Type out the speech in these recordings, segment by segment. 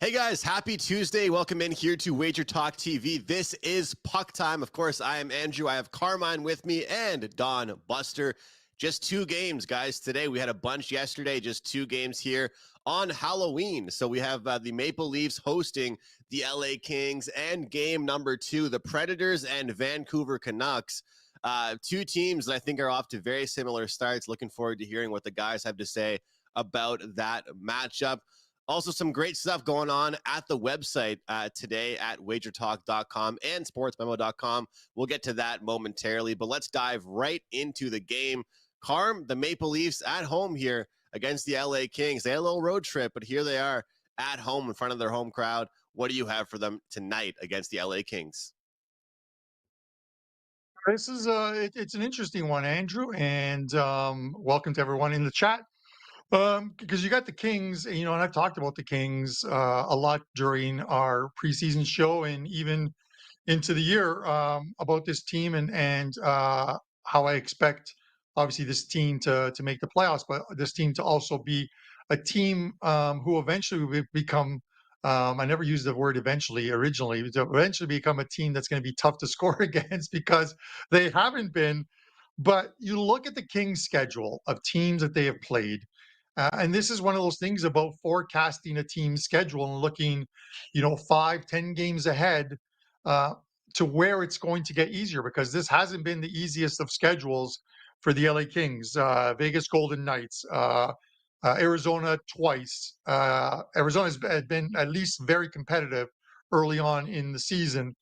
Hey guys, happy Tuesday. Welcome in here to WagerTalk TV. This is Puck Time. Of course, I am Andrew. I have Carmine with me and Don Buster. Just 2 games, guys. Today we had a bunch yesterday, just 2 games here on Halloween. So we have the Maple Leafs hosting the LA Kings, and game number 2, the Predators and Vancouver Canucks. 2 teams that I think are off to very similar starts. Looking forward to hearing what the guys have to say about that matchup. Also, some great stuff going on at the website today at WagerTalk.com and SportsMemo.com. We'll get to that momentarily, but let's dive right into the game. Carm, the Maple Leafs at home here against the LA Kings. They had a little road trip, but here they are at home in front of their home crowd. What do you have for them tonight against the LA Kings? This is it's an interesting one, Andrew, and welcome to everyone in the chat. Because you got the Kings, and I've talked about the Kings a lot during our preseason show and even into the year about this team and how I expect, obviously, this team to make the playoffs, but this team to also be a team who eventually will become. I never used the word eventually, originally, to eventually become a team that's going to be tough to score against because they haven't been. But you look at the Kings' schedule of teams that they have played, and this is one of those things about forecasting a team's schedule and looking, 5, 10 games ahead uh, to where it's going to get easier because this hasn't been the easiest of schedules for the LA Kings. Vegas Golden Knights, Arizona twice. Arizona's been at least very competitive early on in the season.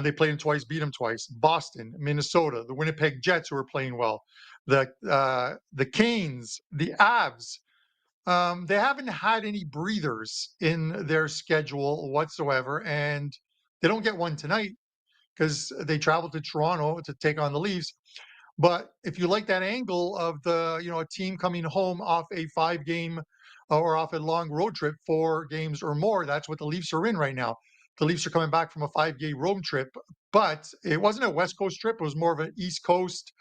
They played them twice, beat them twice. Boston, Minnesota, the Winnipeg Jets, who are playing well, the Canes, the Avs. They haven't had any breathers in their schedule whatsoever, and they don't get one tonight because they travel to Toronto to take on the Leafs. But if you like that angle of a team coming home off a 5-game or off a long road trip, 4 games or more, that's what the Leafs are in right now. The Leafs are coming back from a 5-game road trip, but it wasn't a West Coast trip. It was more of an East Coast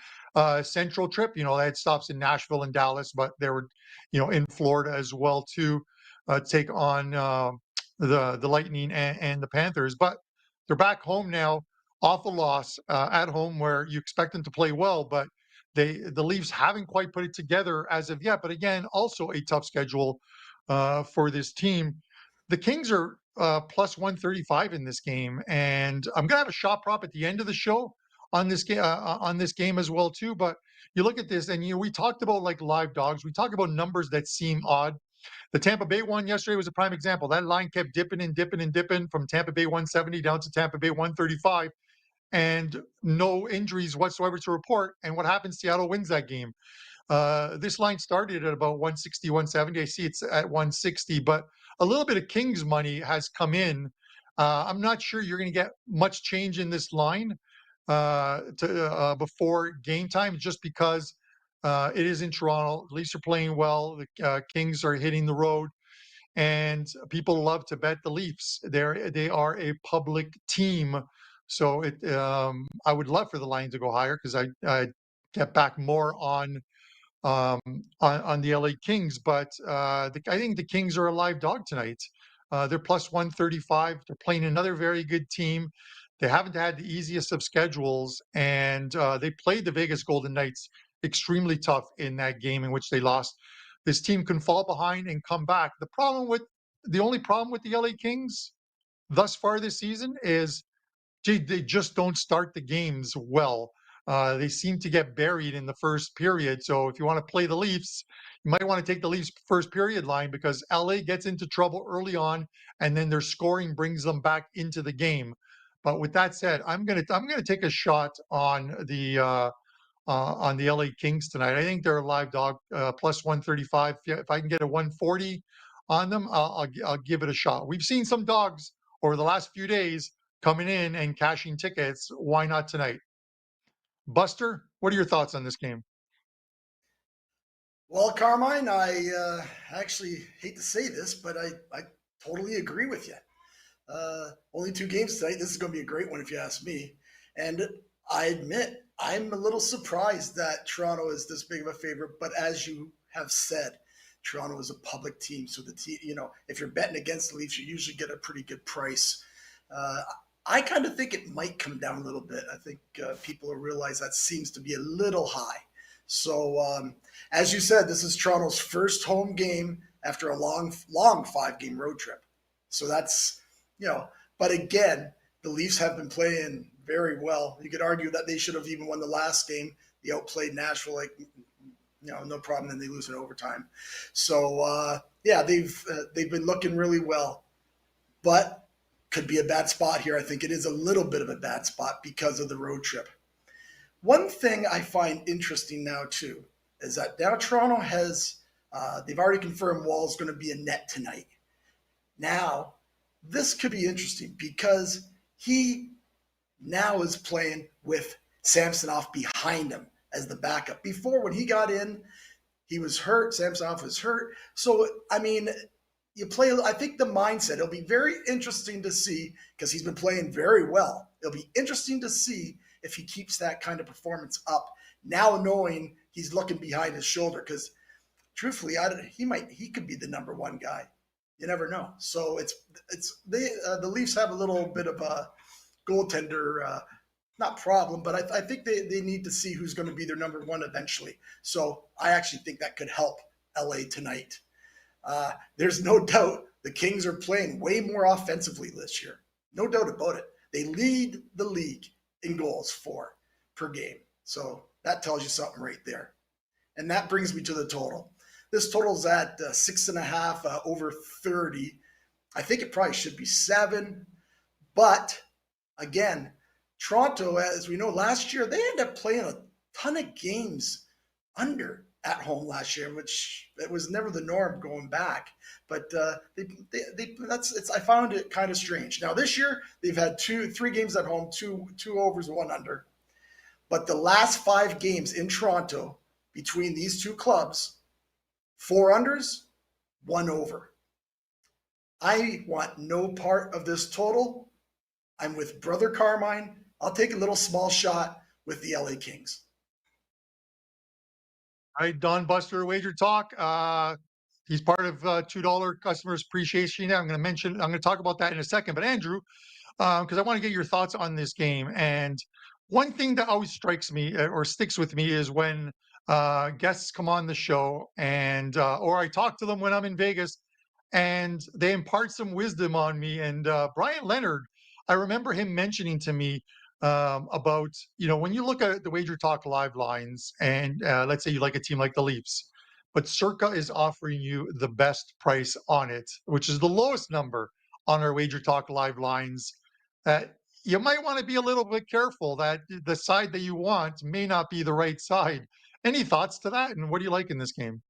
central trip. They had stops in Nashville and Dallas, but they were, in Florida as well to take on the Lightning and the Panthers. But they're back home now off a loss at home where you expect them to play well, but the Leafs haven't quite put it together as of yet. But again, also a tough schedule for this team. The Kings are plus 135 in this game, and I'm gonna have a shot prop at the end of the show on this game as well too. But you look at this, and we talked about like live dogs. We talked about numbers that seem odd. The Tampa Bay one yesterday was a prime example. That line kept dipping and dipping and dipping from Tampa Bay 170 down to Tampa Bay 135 and no injuries whatsoever to report. And what happens? Seattle wins that game. This line started at about 160, 170. I see it's at 160, but a little bit of Kings money has come in. I'm not sure you're going to get much change in this line before game time, just because it is in Toronto. The Leafs are playing well. The Kings are hitting the road, and people love to bet the Leafs. They are a public team, so I would love for the line to go higher because I get back more um, on the LA Kings. But I think the Kings are a live dog tonight. They're plus 135. They're playing another very good team. They haven't had the easiest of schedules, and they played the Vegas Golden Knights extremely tough in that game in which they lost. This team can fall behind and come back. The only problem with the LA Kings thus far this season is they just don't start the games well. They seem to get buried in the first period. So if you want to play the Leafs, you might want to take the Leafs first period line because LA gets into trouble early on, and then their scoring brings them back into the game. But with that said, I'm gonna take a shot on the LA Kings tonight. I think they're a live dog, plus 135. If I can get a 140 on them, I'll give it a shot. We've seen some dogs over the last few days coming in and cashing tickets. Why not tonight? Buster, what are your thoughts on this game? Well, Carmine, I actually hate to say this, but I totally agree with you. Only 2 games tonight. This is going to be a great one if you ask me. And I admit I'm a little surprised that Toronto is this big of a favorite. But as you have said, Toronto is a public team, so the team, if you're betting against the Leafs, you usually get a pretty good price. I kind of think it might come down a little bit. I think people will realize that seems to be a little high. So, as you said, this is Toronto's first home game after a long 5-game road trip. So that's, but again, the Leafs have been playing very well. You could argue that they should have even won the last game. They outplayed Nashville no problem. Then they lose in overtime. So they've been looking really well, but could be a bad spot here. I think it is a little bit of a bad spot because of the road trip. One thing I find interesting now too is that now Toronto has they've already confirmed Wall's going to be in net tonight. Now this could be interesting because he now is playing with Samsonov behind him as the backup. Before, when he got in, he was hurt. Samsonov was hurt. So, I mean, I think the mindset, it'll be very interesting to see, because he's been playing very well. It'll be interesting to see if he keeps that kind of performance up, now knowing he's looking behind his shoulder, because truthfully, he could be the number one guy. You never know. So the Leafs have a little bit of a goaltender not problem, but I think they need to see who's going to be their number one eventually. So I actually think that could help LA tonight. There's no doubt the Kings are playing way more offensively this year. No doubt about it. They lead the league in goals per game. So that tells you something right there. And that brings me to the total. This total's at 6.5 over 30. I think it probably should be 7. But again, Toronto, as we know, last year, they ended up playing a ton of games under at home last year, which it was never the norm going back. But I found it kind of strange. Now this year, they've had 3 games at home, two overs, 1 under. But the last 5 games in Toronto between these two clubs, 4 unders, 1 over. I want no part of this total. I'm with Brother Carmine. I'll take a little small shot with the LA Kings. All right, Don Buster, Wager Talk. He's part of $2 Customers Appreciation. I'm going to talk about that in a second. But Andrew, because I want to get your thoughts on this game. And one thing that always strikes me or sticks with me is when guests come on the show and or I talk to them when I'm in Vegas and they impart some wisdom on me. And Brian Leonard, I remember him mentioning to me about, when you look at the Wager Talk live lines and let's say you like a team like the Leafs, but Circa is offering you the best price on it, which is the lowest number on our Wager Talk live lines, you might want to be a little bit careful that the side that you want may not be the right side. Any thoughts to that? And what do you like in this game?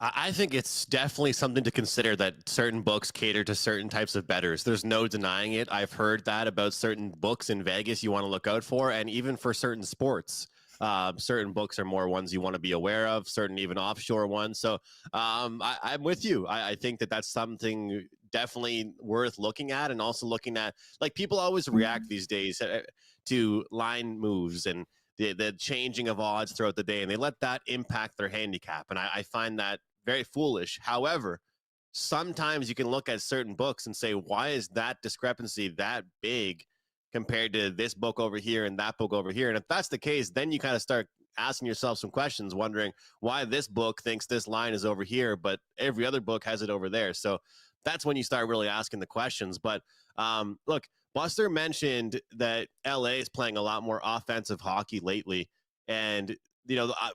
I think it's definitely something to consider that certain books cater to certain types of bettors. There's no denying it. I've heard that about certain books in Vegas you want to look out for, and even for certain sports. Certain books are more ones you want to be aware of, certain even offshore ones. So I'm with you. I think that's something definitely worth looking at, and also looking at, like, people always react these days to line moves and the changing of odds throughout the day, and they let that impact their handicap. And I find that very foolish. However, sometimes you can look at certain books and say, why is that discrepancy that big compared to this book over here and that book over here? And if that's the case, then you kind of start asking yourself some questions, wondering why this book thinks this line is over here, but every other book has it over there. So that's when you start really asking the questions. But look, Buster mentioned that LA is playing a lot more offensive hockey lately. And,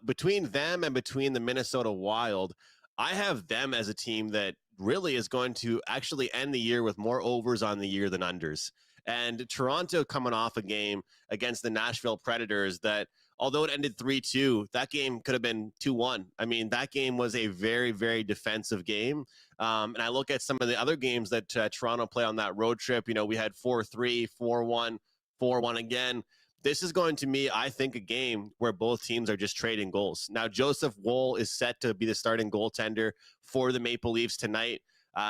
between them and between the Minnesota Wild, I have them as a team that really is going to actually end the year with more overs on the year than unders. And Toronto coming off a game against the Nashville Predators that, although it ended 3-2, that game could have been 2-1. I mean, that game was a very, very defensive game. And I look at some of the other games that Toronto play on that road trip. We had 4-3, 4-1, 4-1 again. This is going to be, I think, a game where both teams are just trading goals. Now, Joseph Woll is set to be the starting goaltender for the Maple Leafs tonight.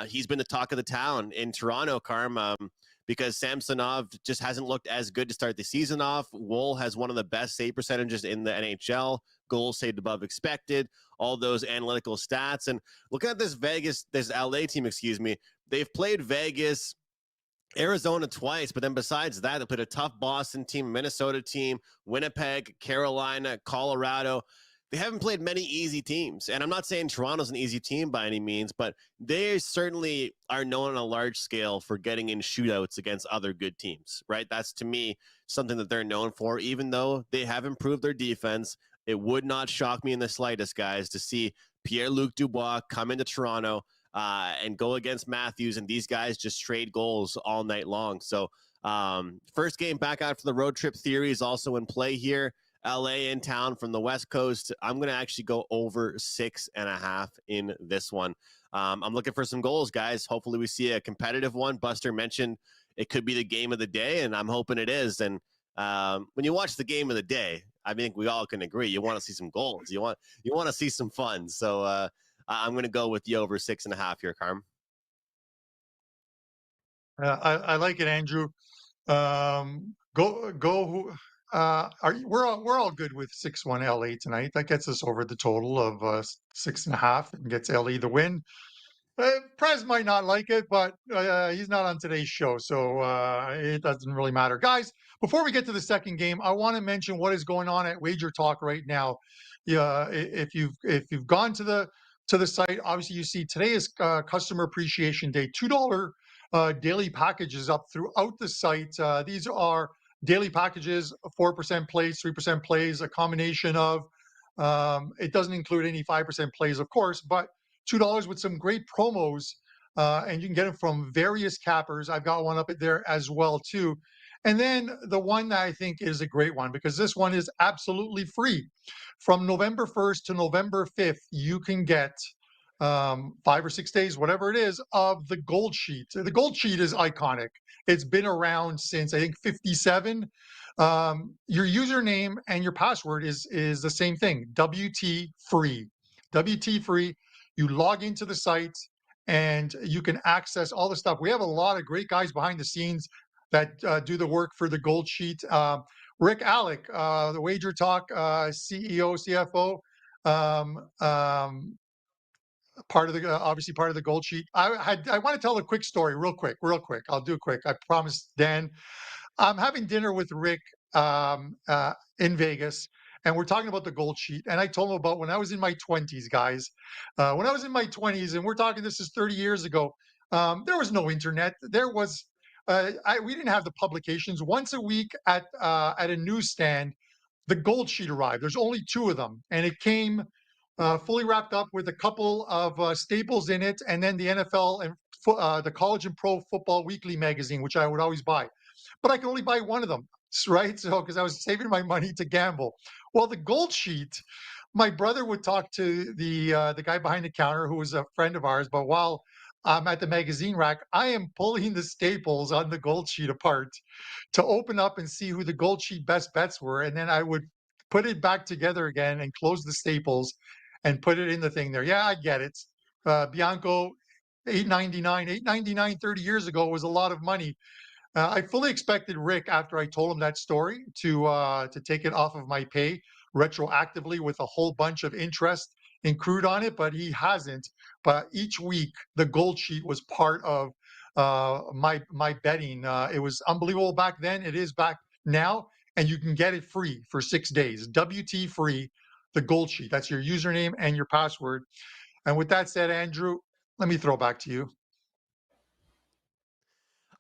He's been the talk of the town in Toronto, Carm, because Samsonov just hasn't looked as good to start the season off. Woll has one of the best save percentages in the NHL, goals saved above expected. all those analytical stats. And looking at this LA team, they've played Vegas, Arizona twice, but then besides that, they played a tough Boston team, Minnesota team, Winnipeg, Carolina, Colorado. They haven't played many easy teams. And I'm not saying Toronto's an easy team by any means, but they certainly are known on a large scale for getting in shootouts against other good teams, right? That's, to me, something that they're known for. Even though they have improved their defense, it would not shock me in the slightest, guys, to see Pierre-Luc Dubois come into Toronto and go against Matthews, and these guys just trade goals all night long. So first game back out for the road trip theory is also in play here. LA in town from the West Coast. I'm going to actually go over 6.5 in this one. I'm looking for some goals, guys. Hopefully we see a competitive one. Buster mentioned it could be the game of the day, and I'm hoping it is. And when you watch the game of the day, I think we all can agree you want to see some goals. You want to see some fun. So I'm going to go with the over 6.5 here, Carm. I like it, Andrew. Go. We're all good with 6-1 LA tonight. That gets us over the total of 6.5 and gets LA the win. Prez might not like it, but he's not on today's show, so it doesn't really matter. Guys, before we get to the second game, I want to mention what is going on at WagerTalk right now. Yeah, if you've gone to the site, obviously you see today is Customer Appreciation Day. $2 daily packages up throughout the site. These are daily packages, 4% plays, 3% plays, a combination of. It doesn't include any 5% plays, of course, but $2 with some great promos, and you can get them from various cappers. I've got one up there as well too. And then the one that I think is a great one, because this one is absolutely free. From November 1st to November 5th, you can get 5 or 6 days, whatever it is, of the Gold Sheet. The Gold Sheet is iconic. It's been around since, I think, 57. Your username and your password is the same thing, WT free. WT free. You log into the site and you can access all the stuff. We have a lot of great guys behind the scenes that do the work for the Gold Sheet. Rick Alec, the WagerTalk CEO, CFO, part of the obviously part of the Gold Sheet. I want to tell a quick story, real quick. I'll do it quick. I promise, Dan. I'm having dinner with Rick in Vegas, and we're talking about the Gold Sheet. And I told him about when I was in my 20s, guys. When I was in my 20s, and we're talking, this is 30 years ago, there was no internet. There was, we didn't have the publications. Once a week at a newsstand, the Gold Sheet arrived. There's only 2 of them, and it came fully wrapped up with a couple of staples in it, and then the NFL and the College and Pro Football Weekly magazine, which I would always buy. But I could only buy one of them, right? So, because I was saving my money to gamble. Well, the Gold Sheet, my brother would talk to the guy behind the counter, who was a friend of ours. But while I'm at the magazine rack, I am pulling the staples on the Gold Sheet apart to open up and see who the Gold Sheet best bets were, and then I would put it back together again and close the staples and put it in the thing there. Yeah, I get it. Bianco, $8.99 30 years ago was a lot of money. I fully expected Rick, after I told him that story, to take it off of my pay retroactively with a whole bunch of interest accrued on it, but he hasn't. But each week, the Gold Sheet was part of my betting. It was unbelievable back then. It is back now, and you can get it free for 6 days. WT free, the Gold Sheet. That's your username and your password. And with that said, Andrew, let me throw back to you.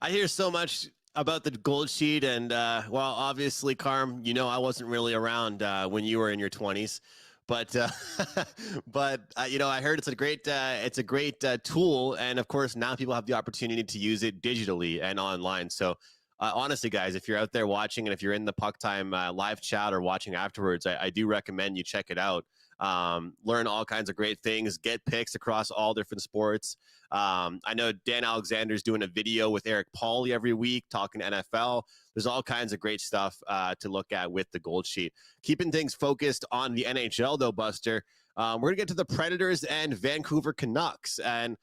I hear so much about the Gold Sheet, and well, obviously, Carm, I wasn't really around when you were in your 20s, but I heard it's a great tool, and of course now people have the opportunity to use it digitally and online. So honestly, guys, if you're out there watching, and if you're in the PuckTime live chat or watching afterwards, I do recommend you check it out. Learn all kinds of great things, get picks across all different sports. I know Dan Alexander's doing a video with Eric Pauly every week talking NFL. There's all kinds of great stuff to look at with the Gold Sheet. Keeping things focused on the NHL, though, Buster, we're going to get to the Predators and Vancouver Canucks. And,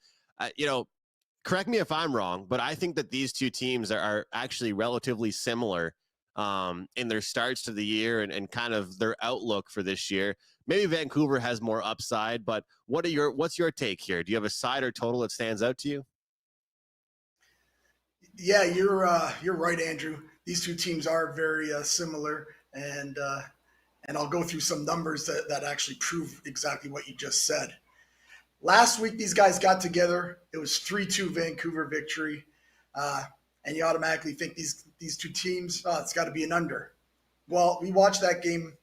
correct me if I'm wrong, but I think that these two teams are actually relatively similar in their starts to the year and kind of their outlook for this year. Maybe Vancouver has more upside, but what's your take here? Do you have a side or total that stands out to you? Yeah, you're right, Andrew. These two teams are very similar, and I'll go through some numbers that actually prove exactly what you just said. Last week, these guys got together. It was 3-2 Vancouver victory, and you automatically think these two teams, it's got to be an under. Well, we watched that game.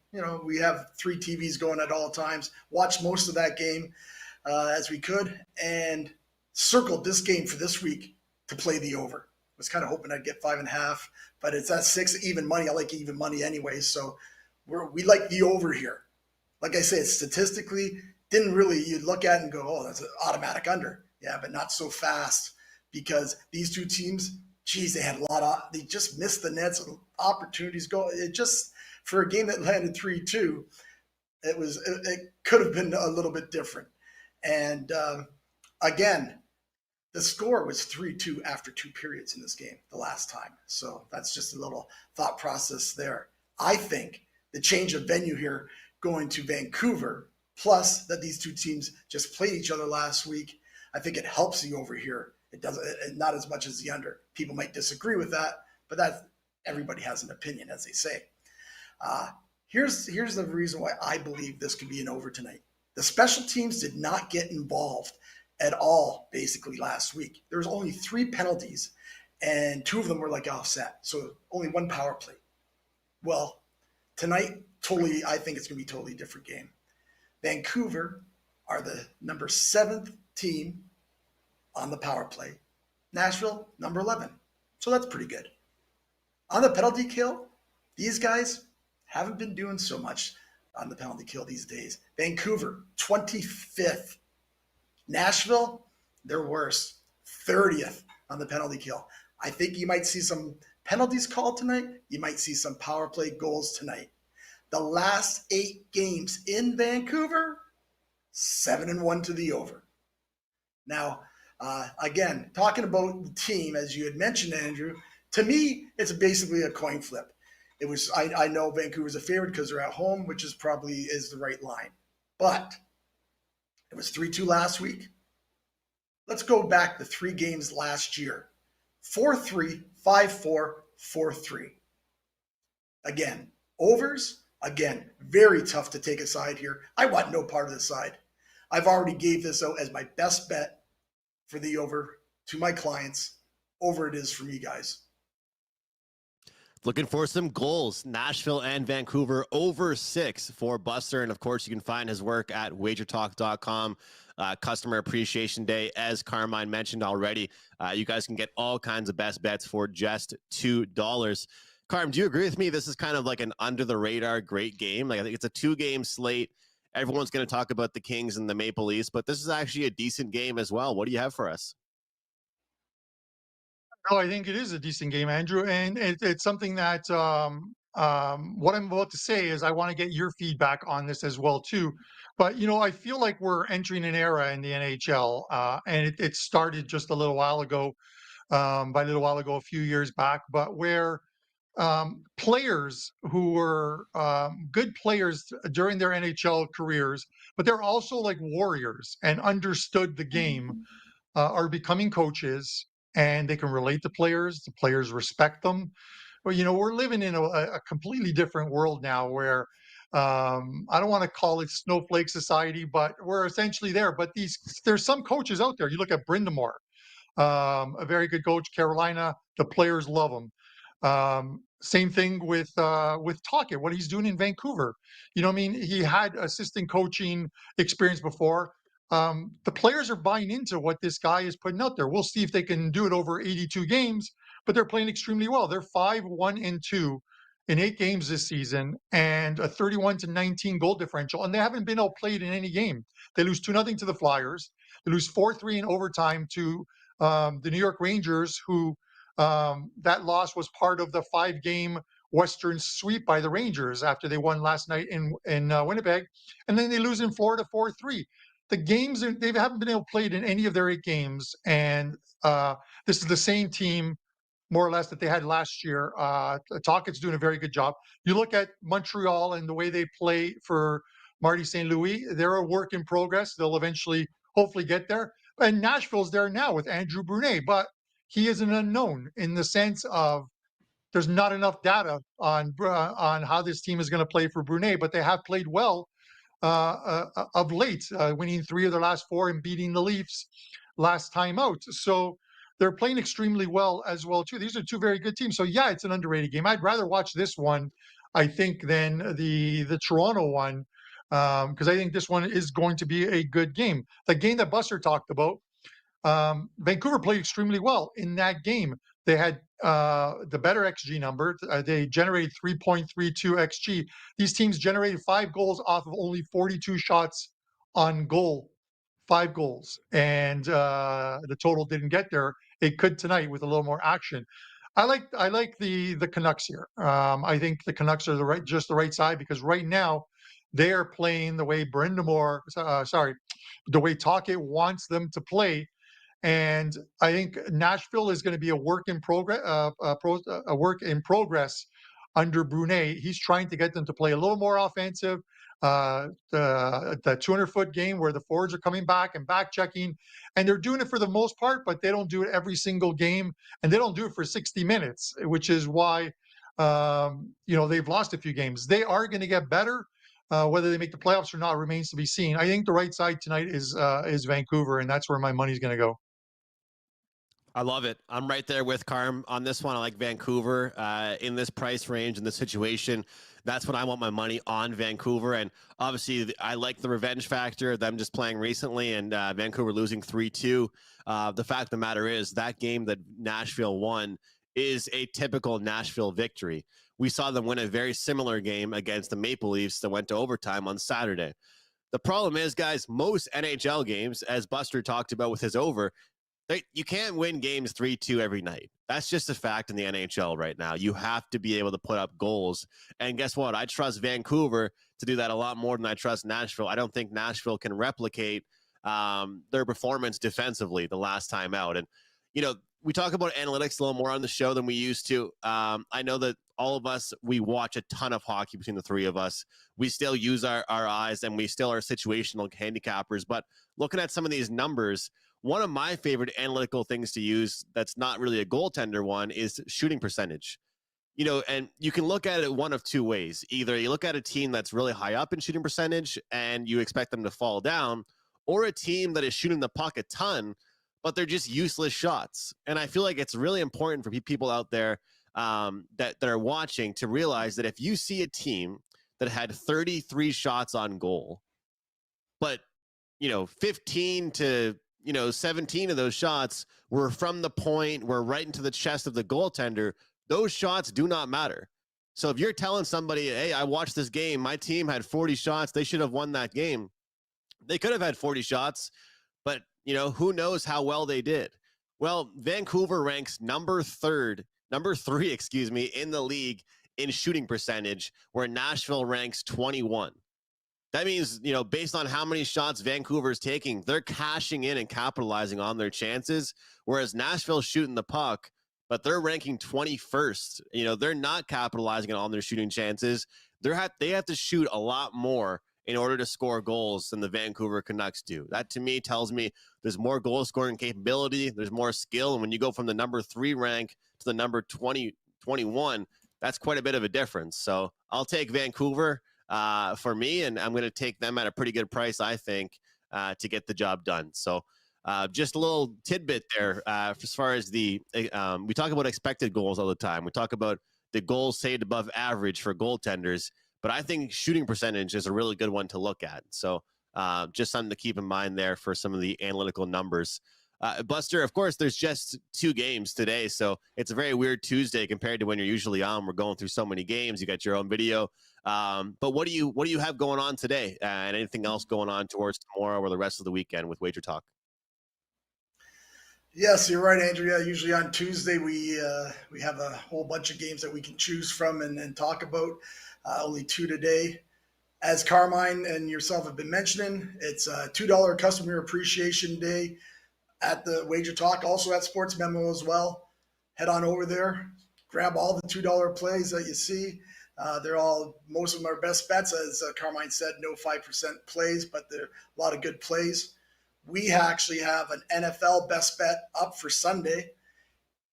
We have 3 TVs going at all times. Watched most of that game as we could, and circled this game for this week to play the over. Was kind of hoping I'd get 5.5, but it's at 6 even money. I like even money anyway, so we like the over here. Like I said, statistically, didn't really, you look at it and go, oh, that's an automatic under. Yeah, but not so fast, because these two teams, geez, they just missed the nets, opportunities go. It just, for a game that landed 3-2, it could have been a little bit different. And again, the score was 3-2 after 2 periods in this game the last time. So that's just a little thought process there. I think the change of venue here going to Vancouver, plus that these two teams just played each other last week, I think it helps the over here. It doesn't, not as much as the under. People might disagree with that, but everybody has an opinion, as they say. Here's the reason why I believe this could be an over tonight. The special teams did not get involved at all, basically, last week. There was only 3 penalties, and 2 of them were like offset. So only 1 power play. Well, tonight, I think it's going to be a totally different game. Vancouver are the number 7th team on the power play. Nashville, number 11. So that's pretty good. On the penalty kill, these guys haven't been doing so much on the penalty kill these days. Vancouver, 25th. Nashville, they're worse. 30th on the penalty kill. I think you might see some penalties called tonight. You might see some power play goals tonight. The last 8 games in Vancouver, 7-1 to the over. Now, again, talking about the team, as you had mentioned, Andrew, to me, it's basically a coin flip. I know Vancouver's a favorite because they're at home, which is probably the right line. But it was 3-2 last week. Let's go back the 3 games last year. 4-3, 5-4, 4-3. Again, overs. Again, very tough to take a side here. I want no part of the side. I've already gave this out as my best bet for the over to my clients. Over it is for me, guys. Looking for some goals. Nashville and Vancouver over 6 for Buster. And of course, you can find his work at WagerTalk.com. Customer Appreciation Day, as Carmine mentioned already. You guys can get all kinds of best bets for just $2. Carm, do you agree with me? This is kind of like an under the radar great game. Like, I think it's a 2-game slate. Everyone's going to talk about the Kings and the Maple Leafs, but this is actually a decent game as well. What do you have for us? Oh, I think it is a decent game, Andrew, and it's something that what I'm about to say is I want to get your feedback on this as well too. But I feel like we're entering an era in the NHL, and it started just a little while ago. By a little while ago, a few years back, but where players who were good players during their NHL careers, but they're also like warriors and understood the game, are becoming coaches, and they can relate to players. The players respect them. Well, we're living in a completely different world now where I don't want to call it snowflake society, but we're essentially there. But there's some coaches out there. You look at Brindamore, a very good coach, Carolina. The players love him. Same thing with Tocchet, what he's doing in Vancouver. I mean, he had assistant coaching experience before. The players are buying into what this guy is putting out there. We'll see if they can do it over 82 games, but they're playing extremely well. They're 5-1-2 in 8 games this season, and a 31-19 goal differential, and they haven't been outplayed in any game. They lose 2-0 to the Flyers. They lose 4-3 in overtime to the New York Rangers, who that loss was part of the 5-game Western sweep by the Rangers after they won last night in Winnipeg, and then they lose in Florida 4-3. The games they haven't been able to play in any of their 8 games, and this is the same team more or less that they had last year. Talkett's doing a very good job. You look at Montreal and the way they play for Marty St. Louis, they're a work in progress. They'll eventually, hopefully, get there. And Nashville's there now with Andrew Brunet, but he is an unknown in the sense of there's not enough data on how this team is going to play for Brunet, but they have played well of late, winning 3 of their last 4 and beating the Leafs last time out. So they're playing extremely well as well too. These are 2 very good teams. So yeah, it's an underrated game. I'd rather watch this one, I think, than the Toronto one, because I think this one is going to be a good game. The game that Buster talked about, Vancouver played extremely well in that game. They had the better XG number. They generated 3.32 XG. These teams generated 5 goals off of only 42 shots on goal. 5 goals. And the total didn't get there. It could tonight with a little more action. I like the Canucks here. I think the Canucks are just the right side, because right now they are playing the way the way Tocchet wants them to play. And I think Nashville is going to be a work in progress. A work in progress under Brunet. He's trying to get them to play a little more offensive. The 200-foot game where the forwards are coming back and back checking, and they're doing it for the most part, but they don't do it every single game, and they don't do it for 60 minutes, which is why they've lost a few games. They are going to get better. Whether they make the playoffs or not remains to be seen. I think the right side tonight is Vancouver, and that's where my money's going to go. I love it. I'm right there with Carm on this one. I like Vancouver in this price range, in this situation. That's when I want my money on Vancouver. And obviously, I like the revenge factor, them just playing recently and Vancouver losing 3-2. The fact of the matter is that game that Nashville won is a typical Nashville victory. We saw them win a very similar game against the Maple Leafs that went to overtime on Saturday. The problem is, guys, most NHL games, as Buster talked about with his over, you can't win games 3-2 every night. That's just a fact in the NHL right now. You have to be able to put up goals. And guess what? I trust Vancouver to do that a lot more than I trust Nashville. I don't think Nashville can replicate their performance defensively the last time out. And, we talk about analytics a little more on the show than we used to. I know that all of us, we watch a ton of hockey between the 3 of us. We still use our eyes, and we still are situational handicappers. But looking at some of these numbers, one of my favorite analytical things to use that's not really a goaltender one is shooting percentage. And you can look at it one of 2 ways. Either you look at a team that's really high up in shooting percentage and you expect them to fall down, or a team that is shooting the puck a ton, but they're just useless shots. And I feel like it's really important for people out there that are watching to realize that if you see a team that had 33 shots on goal, but 15 to 17 of those shots were from the point, were right into the chest of the goaltender, those shots do not matter. So if you're telling somebody, hey, I watched this game, my team had 40 shots, they should have won that game. They could have had 40 shots, but who knows how well they did. Well, Vancouver ranks number 3, in the league in shooting percentage, where Nashville ranks 21. That means, based on how many shots Vancouver's taking, they're cashing in and capitalizing on their chances, whereas Nashville's shooting the puck, but they're ranking 21st. They're not capitalizing on their shooting chances. They have to shoot a lot more in order to score goals than the Vancouver Canucks do. That, to me, tells me there's more goal-scoring capability, there's more skill, and when you go from the number 3 rank to the number 21, that's quite a bit of a difference. So I'll take Vancouver for me, and I'm going to take them at a pretty good price, I think, to get the job done. So just a little tidbit there as far as we talk about expected goals all the time. We talk about the goals saved above average for goaltenders, but I think shooting percentage is a really good one to look at. So just something to keep in mind there for some of the analytical numbers. Buster, of course, there's just 2 games today, so it's a very weird Tuesday compared to when you're usually on. We're going through so many games. You got your own video. But what do you have going on today? And anything else going on towards tomorrow or the rest of the weekend with WagerTalk? Yes, you're right, Andrew. Yeah, usually on Tuesday we have a whole bunch of games that we can choose from and talk about. Only 2 today. As Carmine and yourself have been mentioning, it's a $2 Customer Appreciation Day at the WagerTalk, also at Sports Memo as well. head on over there, grab all the $2 plays that you see. Most of them are best bets, as Carmine said, no 5% plays, but they're a lot of good plays. We actually have an NFL best bet up for Sunday.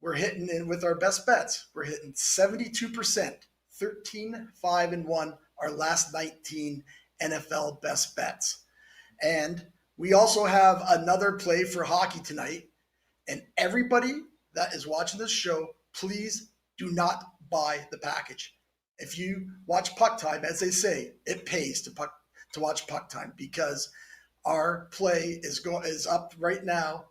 We're hitting in with our best bets. We're hitting 72%, 13, 5, and 1, our last 19 NFL best bets. And we also have another play for hockey tonight. And everybody that is watching this show, please do not buy the package. If you watch PuckTime, as they say, it pays to watch PuckTime, because our play is up right now,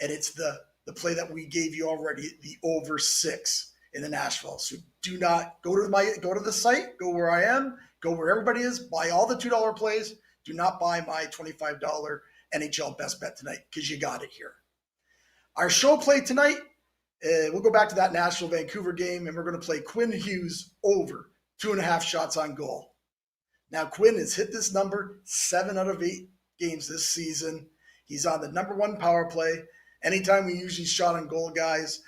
and it's the play that we gave you already, the over 6 in the Nashville. So do not go to the site, go where I am, go where everybody is, buy all the $2 plays. Do not buy my $25 NHL best bet tonight, because you got it here. Our show play tonight, we'll go back to that Nashville Vancouver game, and we're going to play Quinn Hughes over 2.5 shots on goal. Now, Quinn has hit this number 7 out of 8 games this season. He's on the number 1 power play. Anytime we use these shot on goal guys,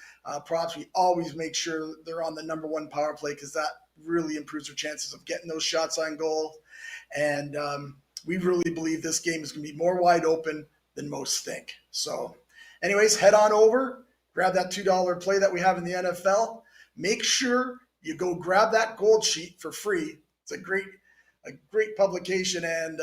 props, we always make sure they're on the number 1 power play, because that really improves their chances of getting those shots on goal. And we really believe this game is going to be more wide open than most think. So anyways, head on over, grab that $2 play that we have in the NFL. Make sure you go grab that gold sheet for free. It's a great publication. And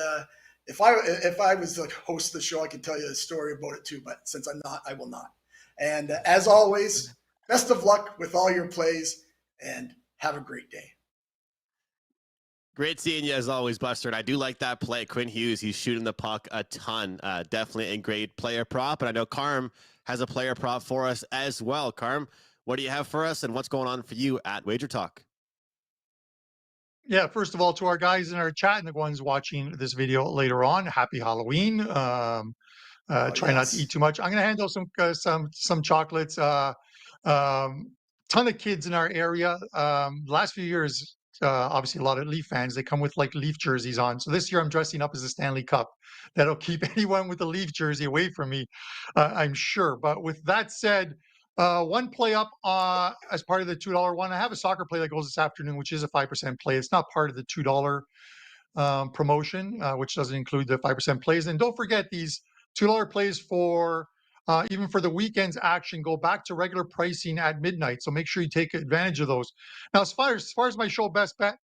if I was the host of the show, I could tell you a story about it too. But since I'm not, I will not. And as always, best of luck with all your plays, and have a great day. Great seeing you as always, Buster. And I do like that play. Quinn Hughes, he's shooting the puck a ton. Definitely a great player prop. And I know Carm has a player prop for us as well. Carm, what do you have for us, and what's going on for you at WagerTalk? Yeah, first of all, to our guys in our chat and the ones watching this video later on, happy Halloween. Try not to eat too much. I'm going to hand out some chocolates. Ton of kids in our area. Last few years, obviously a lot of Leaf fans, they come with like Leaf jerseys on. So this year I'm dressing up as a Stanley Cup. That'll keep anyone with a Leaf jersey away from me, I'm sure. But with that said, one play up as part of the $2 one. I have a soccer play that goes this afternoon, which is a 5% play. It's not part of the $2 promotion, which doesn't include the 5% plays. And don't forget, these $2 plays for even for the weekend's action go back to regular pricing at midnight. So make sure you take advantage of those. Now, as far as my show best bet,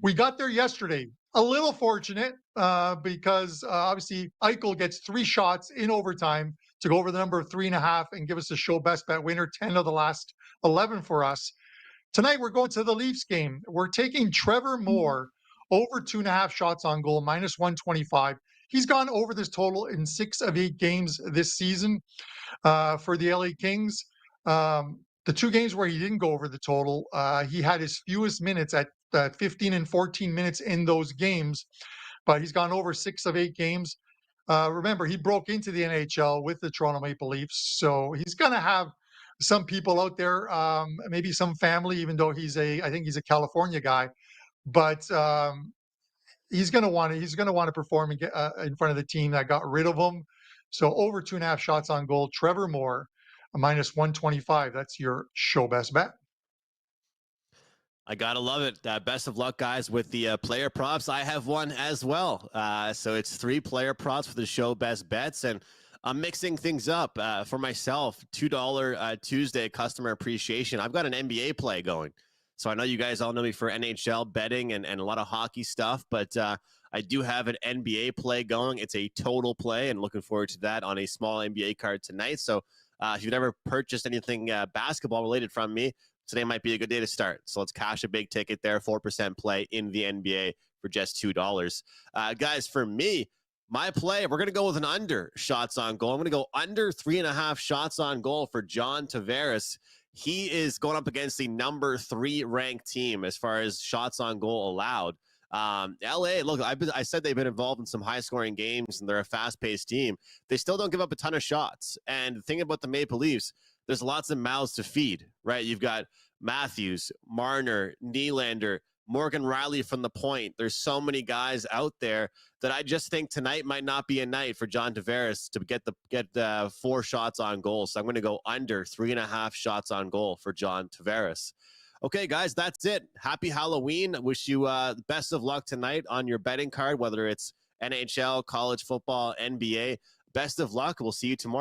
we got there yesterday. A little fortunate because obviously Eichel gets 3 shots in overtime to go over the number of 3.5 and give us a show best bet winner, 10 of the last 11 for us. Tonight, we're going to the Leafs game. We're taking Trevor Moore over 2.5 shots on goal, minus 125. He's gone over this total in 6 of 8 games this season for the LA Kings. The 2 games where he didn't go over the total, he had his fewest minutes at 15 and 14 minutes in those games, but he's gone over 6 of 8 games. Remember, he broke into the NHL with the Toronto Maple Leafs, so he's going to have some people out there, maybe some family, even though I think he's a California guy, but he's going to want to perform and get in front of the team that got rid of him. So over 2.5 shots on goal, Trevor Moore, minus 125. That's your show best bet. I gotta love it. Best of luck, guys, with the player props. I have one as well. So it's 3 player props for the show best bets, and I'm mixing things up for myself. $2 Tuesday customer appreciation. I've got an NBA play going. So I know you guys all know me for NHL betting and a lot of hockey stuff, but I do have an NBA play going. It's a total play, and looking forward to that on a small NBA card tonight. So if you've never purchased anything basketball related from me, today might be a good day to start. So let's cash a big ticket there, 4% play in the NBA for just $2. Guys, for me, my play, we're going to go with an under shots on goal. I'm going to go under 3.5 shots on goal for John Tavares. He is going up against the number 3 ranked team as far as shots on goal allowed. LA, look, I said they've been involved in some high-scoring games, and they're a fast-paced team. They still don't give up a ton of shots. And the thing about the Maple Leafs, there's lots of mouths to feed, right? You've got Matthews, Marner, Nylander, Morgan Riley from the point. There's so many guys out there that I just think tonight might not be a night for John Tavares to get 4 shots on goal. So I'm going to go under 3.5 shots on goal for John Tavares. Okay, guys, that's it. Happy Halloween. Wish you the best of luck tonight on your betting card, whether it's NHL, college football, NBA. Best of luck. We'll see you tomorrow.